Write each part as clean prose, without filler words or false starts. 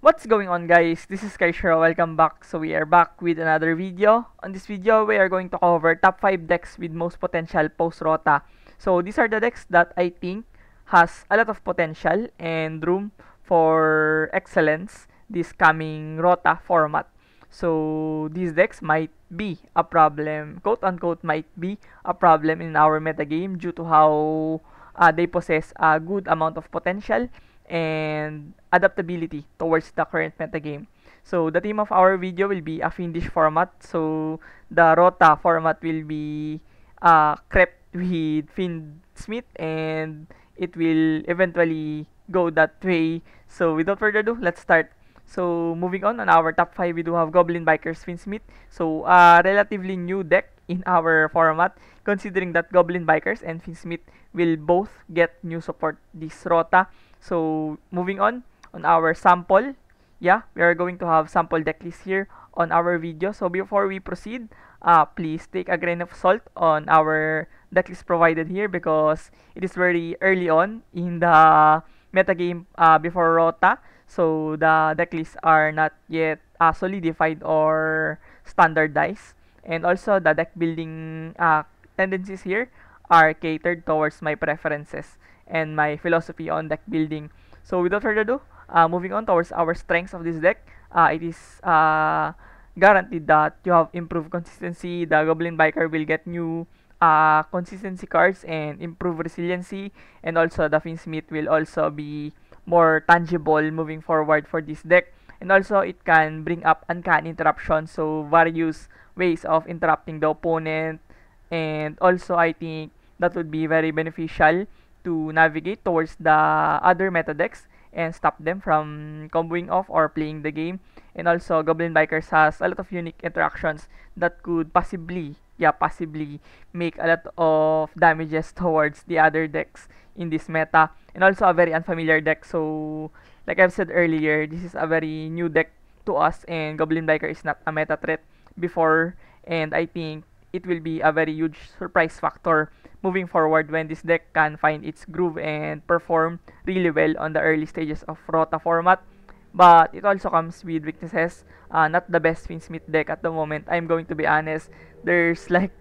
What's going on, guys? This is Kaishra. Welcome back. So we are back with another video. On this video, we are going to cover top 5 decks with most potential post-Rota. So these are the decks that I think has a lot of potential and room for excellence this coming Rota format. So these decks might be a problem, quote unquote, might be a problem in our metagame due to how they possess a good amount of potential and adaptability towards the current metagame. So the theme of our video will be a Fiendish format. So the Rota format will be crept with Fiend Smith, and it will eventually go that way. So without further ado, let's start. So moving on our top 5, we do have Goblin Bikers Fiendsmith. So a relatively new deck in our format, considering that Goblin Bikers and Fiendsmith will both get new support this Rota. So moving on our sample, yeah, we are going to have sample deck list here on our video. So before we proceed, please take a grain of salt on our deck list provided here because it is very early on in the metagame before Rota. So the deck lists are not yet solidified or standardized. And also the deck building tendencies here are catered towards my preferences and my philosophy on deck building. So without further ado, moving on towards our strengths of this deck, it is guaranteed that you have improved consistency. The Goblin Biker will get new consistency cards and improve resiliency, and also the Fiendsmith will also be more tangible moving forward for this deck. And also it can bring up uncanny interruption, so various ways of interrupting the opponent. And also I think that would be very beneficial to navigate towards the other meta decks and stop them from comboing off or playing the game. And also Goblin Bikers has a lot of unique interactions that could possibly make a lot of damages towards the other decks in this meta. And also a very unfamiliar deck, so like I've said earlier, this is a very new deck to us, and Goblin Biker is not a meta threat before, and I think it will be a very huge surprise factor moving forward when this deck can find its groove and perform really well on the early stages of Rota format. But it also comes with weaknesses. Not the best Fiendsmith deck at the moment. I'm going to be honest. There's like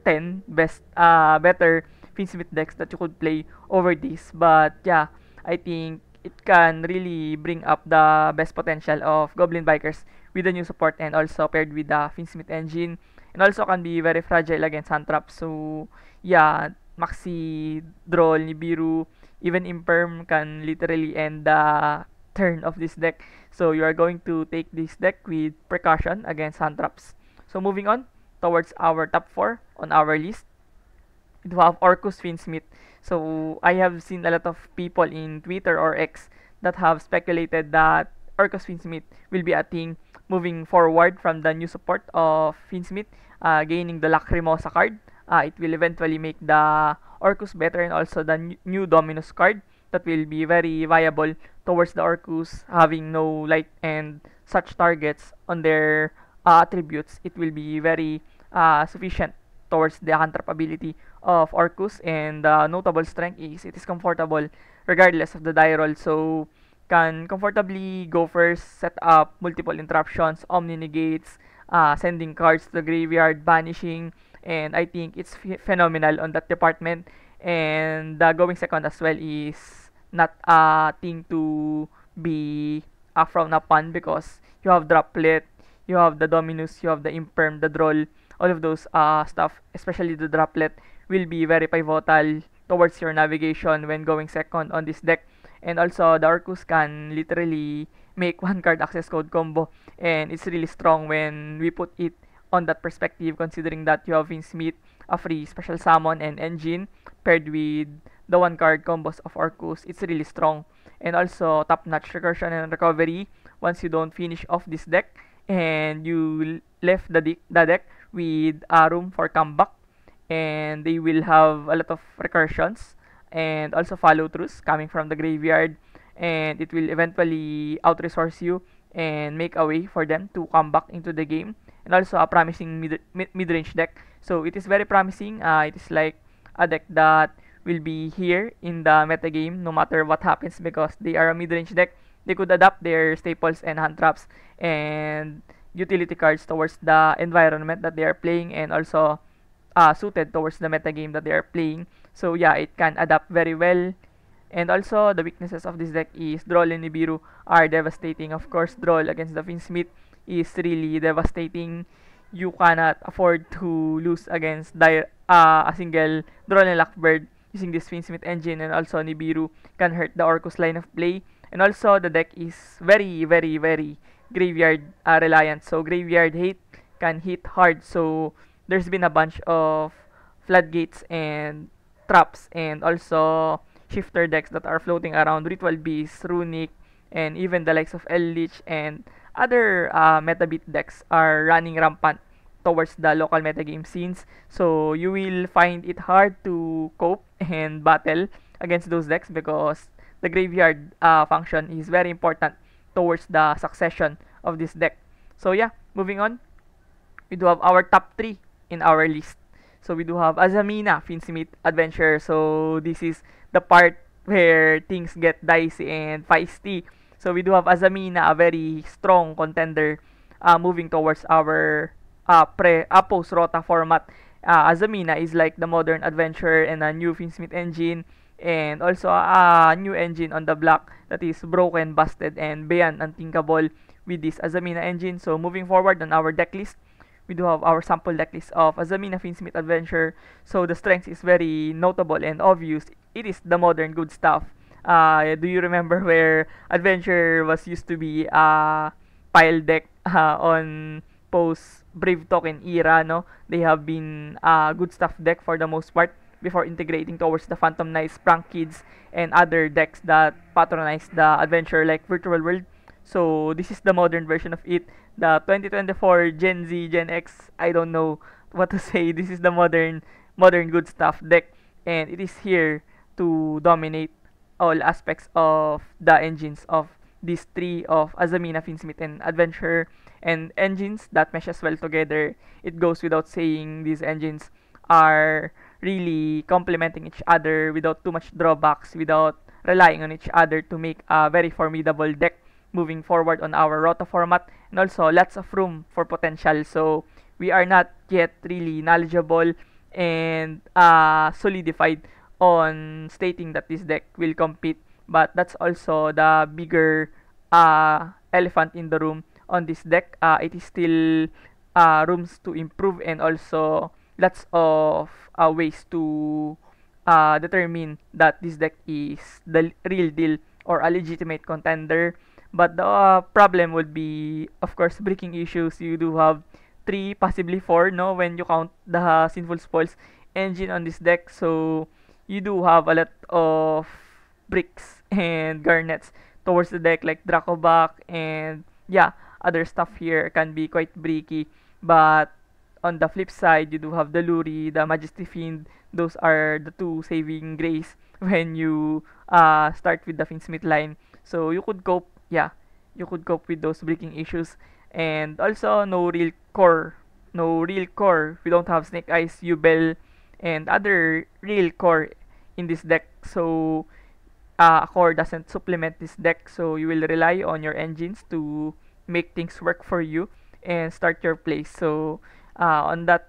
10 better Fiendsmith decks that you could play over this. But yeah, I think it can really bring up the best potential of Goblin Bikers with the new support and also paired with the Fiendsmith engine. And also can be very fragile against hand traps. So yeah, Maxi, Droll, Nibiru, even Imperm can literally end the turn of this deck. So you are going to take this deck with precaution against hand traps. So moving on towards our top 4 on our list, we have Orcus Fiendsmith. So I have seen a lot of people in Twitter or X that have speculated that Orcus Fiendsmith will be a thing moving forward from the new support of Fiendsmith, gaining the Lacrimosa card. It will eventually make the Orcus better, and also the new Dominus card that will be very viable towards the Orcus having no light and such targets on their attributes. It will be very sufficient towards the hand trap ability of Orcus, and the notable strength is it is comfortable regardless of the die roll. So can comfortably go first, set up multiple interruptions, omni negates, sending cards to the graveyard, banishing, and I think it's phenomenal on that department. And the going second as well is not a thing to be frowned upon because you have Droplet, you have the Dominus, you have the Imperm, the Droll, all of those stuff, especially the Droplet, will be very pivotal towards your navigation when going second on this deck. And also the Orcus can literally make one card access code combo, and it's really strong when we put it on that perspective, considering that you have Fiendsmith, a free special summon and engine paired with the one card combos of Orcus. It's really strong. And also top notch recursion and recovery once you don't finish off this deck and you left the deck with a room for comeback, and they will have a lot of recursions and also follow throughs coming from the graveyard, and it will eventually out resource you and make a way for them to come back into the game. And also a promising mid-range deck, so it is very promising. It is like a deck that will be here in the meta game no matter what happens because they are a mid-range deck they could adapt their staples and hand traps and utility cards towards the environment that they are playing, and also suited towards the meta game that they are playing. So yeah, it can adapt very well. And also, the weaknesses of this deck is Droll and Nibiru are devastating. Of course, Droll against the Finsmith is really devastating. You cannot afford to lose against a single Droll and Lockbird using this Finsmith engine, and also Nibiru can hurt the Orcus line of play. And also, the deck is very, very, very graveyard reliant. So, graveyard hate can hit hard. So, there's been a bunch of floodgates and traps, and also shifter decks that are floating around, Ritual Beast, Runic, and even the likes of Eldritch and other meta beat decks are running rampant towards the local metagame scenes. So you will find it hard to cope and battle against those decks because the graveyard function is very important towards the succession of this deck. So yeah, moving on, we do have our top 3 in our list. So we do have Azamina, Finsmith, Adventure. So this is the part where things get dicey and feisty. So we do have Azamina, a very strong contender, moving towards our post Rota format. Azamina is like the modern Adventure and a new Finsmith engine, and also a new engine on the block that is broken, busted, and beyond unthinkable with this Azamina engine. So moving forward on our deck list, we do have our sample deck list of Azamina Finsmith Adventure. So the strength is very notable and obvious. It is the modern good stuff. Do you remember where Adventure was used to be a pile deck on post Brave Token era? No, they have been a good stuff deck for the most part before integrating towards the Phantom Knights, Prank Kids, and other decks that patronize the Adventure like Virtual World. So this is the modern version of it. The 2024 Gen Z, Gen X, I don't know what to say. This is the modern good stuff deck, and it is here to dominate all aspects of the engines of these three of Azamina, Finsmith, and Adventure, and engines that meshes well together. It goes without saying these engines are really complementing each other without too much drawbacks, without relying on each other to make a very formidable deck moving forward on our Rota format, and also lots of room for potential. So we are not yet really knowledgeable and solidified on stating that this deck will compete, but that's also the bigger elephant in the room on this deck. It is still rooms to improve, and also lots of ways to determine that this deck is the real deal or a legitimate contender. But the problem would be, of course, breaking issues. You do have 3, possibly 4, no, when you count the Sinful Spoils engine on this deck. So you do have a lot of bricks and garnets towards the deck, like Dracobak, and yeah, other stuff here can be quite breaky. But on the flip side, you do have the Luri, the Majesty Fiend. Those are the 2 saving grace when you start with the Finsmith line. So you could cope, yeah, you could cope with those breaking issues. And also, no real core. We don't have Snake Eyes, Yubel, and other real core in this deck. So a core doesn't supplement this deck. So you will rely on your engines to make things work for you and start your play. So on that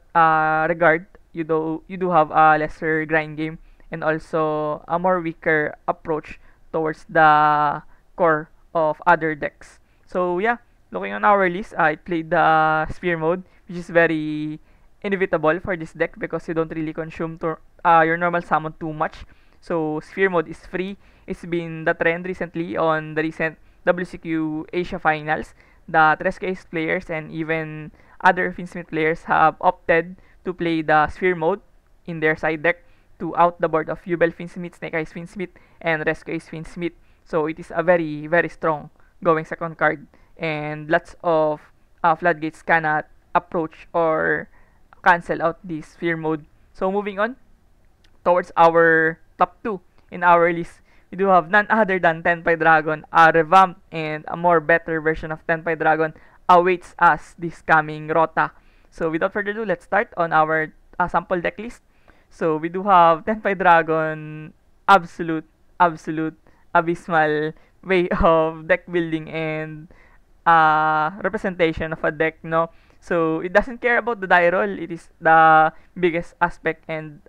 regard, you do have a lesser grind game, and also a more weaker approach towards the core of other decks. So yeah, looking on our list, I played the Sphere mode, which is very inevitable for this deck because you don't really consume your normal summon too much. So Sphere mode is free. It's been the trend recently on the recent WCQ Asia Finals. The Trescase players and even other Finsmith players have opted to play the Sphere mode in their side deck to out the board of Yubel Finsmith, Snake Eyes Finsmith, and Rescue Ace Finsmith. So it is a very, very strong going second card, and lots of floodgates cannot approach or cancel out this Sphere mode. So moving on towards our top 2 in our list, we do have none other than Tenpai Dragon. A revamped and a more better version of Tenpai Dragon awaits us this coming Rota. So without further ado, let's start on our sample deck list. So we do have Tenpai Dragon, absolute, abysmal way of deck building and representation of a deck, no? So it doesn't care about the die roll. It is the biggest aspect and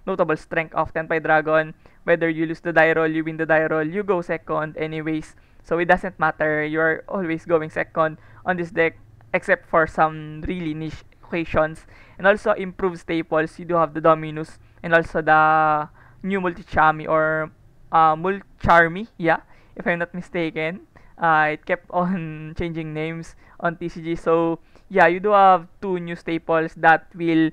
notable strength of Tenpai Dragon. Whether you lose the die roll, you win the die roll, you go second anyways. So it doesn't matter. You're always going second on this deck, except for some really niche occasions. And also improved staples. You do have the Dominus and also the new Multichami or Mulcharmy, yeah, if I'm not mistaken. It kept on changing names on TCG. So yeah, you do have two new staples that will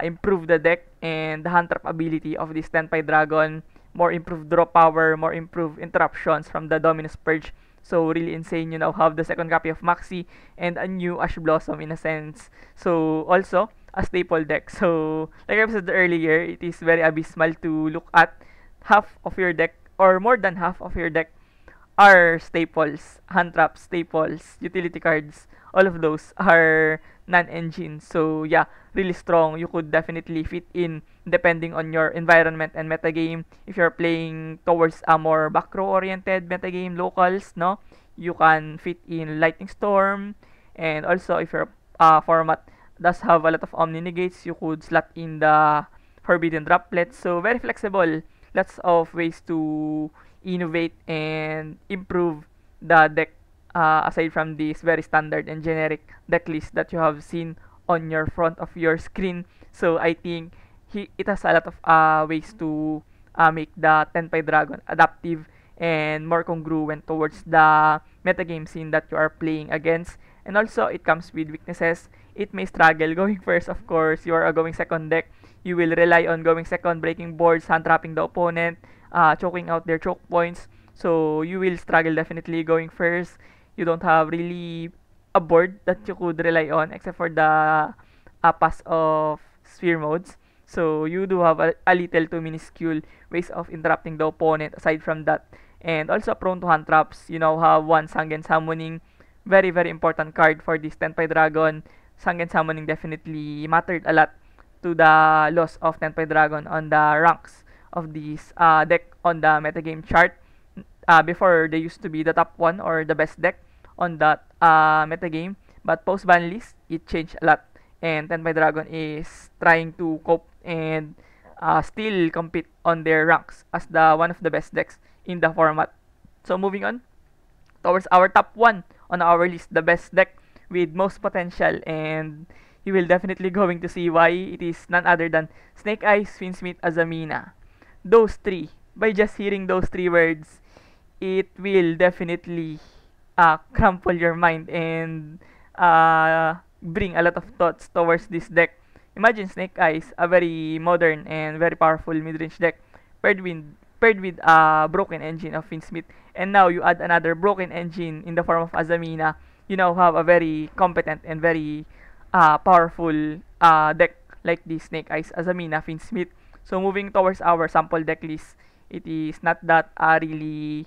improve the deck and the hand trap ability of this Tenpai Dragon. More improved draw power, more improved interruptions from the Dominus Purge. So really insane. You now have the second copy of Maxi and a new Ash Blossom in a sense. So also a staple deck. So like I said earlier, it is very abysmal to look at half of your deck or more than half of your deck are staples, hand traps, staples, utility cards. All of those are non-engine. So yeah, really strong. You could definitely fit in depending on your environment and metagame. If you're playing towards a more back row oriented metagame locals, no, you can fit in Lightning Storm. And also if your format does have a lot of Omni Negates, you could slot in the Forbidden Droplet. So very flexible. Lots of ways to innovate and improve the deck aside from this very standard and generic deck list that you have seen on your front of your screen. So I think it has a lot of ways to make the Tenpai Dragon adaptive and more congruent towards the metagame scene that you are playing against. And also, it comes with weaknesses. It may struggle going first, of course. You are a going second deck. You will rely on going second, breaking boards, hand trapping the opponent, choking out their choke points. So you will struggle definitely going first. You don't have really a board that you could rely on except for the pass of sphere modes. So you do have a little too minuscule ways of interrupting the opponent aside from that. And also prone to hand traps. You now have one Sangen Summoning. Very, very important card for this Tenpai Dragon. Sangen Summoning definitely mattered a lot to the loss of Tenpai Dragon on the ranks of this deck on the metagame chart. Before they used to be the top one or the best deck on that metagame. But post ban list, it changed a lot. And Tenpai Dragon is trying to cope and still compete on their ranks as the one of the best decks in the format. So moving on towards our top one on our list, the best deck with most potential, and you will definitely going to see why. It is none other than Snake Eyes, Fiendsmith, Azamina. Those three, by just hearing those three words, it will definitely crumple your mind and bring a lot of thoughts towards this deck. Imagine Snake Eyes, a very modern and very powerful mid-range deck, paired with a broken engine of Fiendsmith, and now you add another broken engine in the form of Azamina. You now have a very competent and very powerful deck like the Snake Eyes, Azamina, Fiendsmith. So moving towards our sample deck list, it is not that really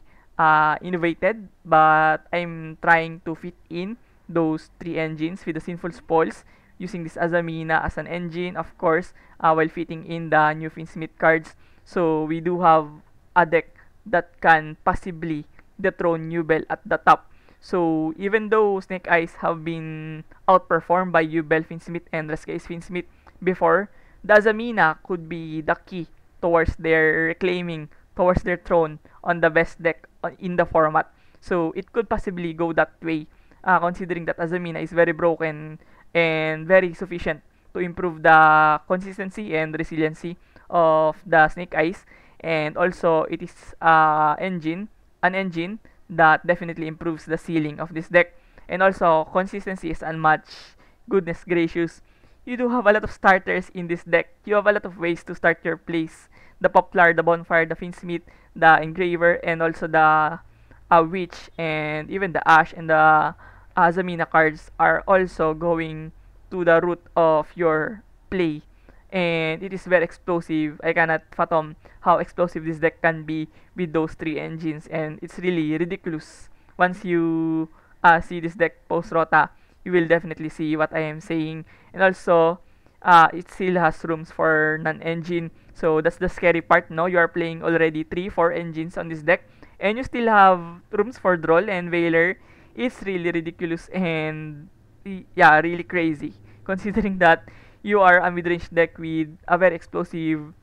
innovated, but I'm trying to fit in those three engines with the Sinful Spoils, using this Azamina as an engine, of course, while fitting in the new Fiendsmith cards. So we do have a deck that can possibly dethrone Nubel at the top. So even though Snake Eyes have been outperformed by Yubel, Fiendsmith, and Rescue Fiendsmith before, the Azamina could be the key towards their reclaiming, towards their throne on the best deck in the format. So it could possibly go that way, considering that Azamina is very broken and very sufficient to improve the consistency and resiliency of the Snake Eyes. And also, it is an engine that definitely improves the ceiling of this deck. And also, consistency is unmatched. Goodness gracious. You do have a lot of starters in this deck. You have a lot of ways to start your plays. The Poplar, the Bonfire, the Fiendsmith, the Engraver, and also the Witch, and even the Ash and the Azamina cards are also going to the root of your play. And it is very explosive. I cannot fathom how explosive this deck can be with those three engines, and it's really ridiculous. Once you see this deck post Rota, you will definitely see what I am saying. And also, it still has rooms for non-engine, so that's the scary part. No, you are playing already 3-4 engines on this deck, and you still have rooms for Droll and Veiler, it's really ridiculous and yeah, really crazy. Considering that you are a mid-range deck with a very explosive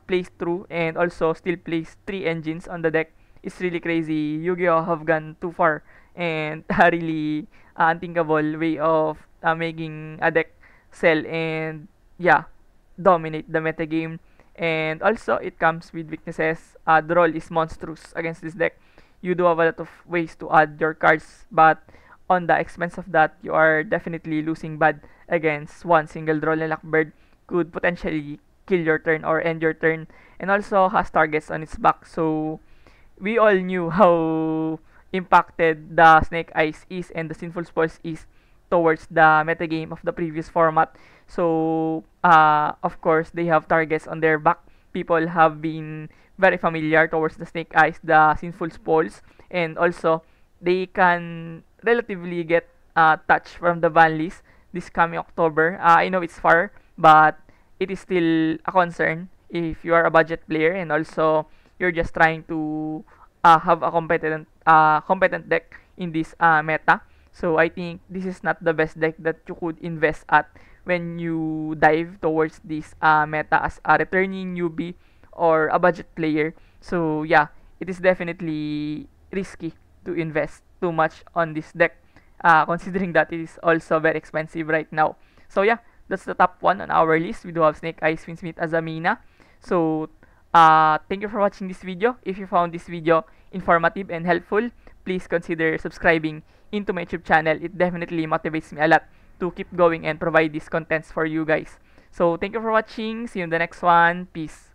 plays through and also still plays 3 engines on the deck, it's really crazy. Yu-Gi-Oh have gone too far and a really unthinkable way of making a deck sell and yeah, dominate the meta game. And also, it comes with weaknesses. The roll is monstrous against this deck. You do have a lot of ways to add your cards, but on the expense of that, you are definitely losing bad against one single draw. Lockbird could potentially kill your turn or end your turn, and also has targets on its back. So we all knew how impacted the Snake Eyes is and the Sinful Spoils is towards the metagame of the previous format. So, of course, they have targets on their back. People have been very familiar towards the Snake Eyes, the Sinful Spoils, and also they can relatively get touch from the ban list this coming October. I know it's far, but it is still a concern if you are a budget player and also you're just trying to have a competent deck in this meta. So I think this is not the best deck that you could invest at when you dive towards this meta as a returning newbie or a budget player. So yeah, it is definitely risky to invest too much on this deck, considering that it is also very expensive right now. So yeah, that's the top one on our list. We do have Snake Eyes, Finsmith, Azamina. So thank you for watching this video. If you found this video informative and helpful, please consider subscribing into my YouTube channel. It definitely motivates me a lot to keep going and provide these contents for you guys. So thank you for watching. See you in the next one. Peace.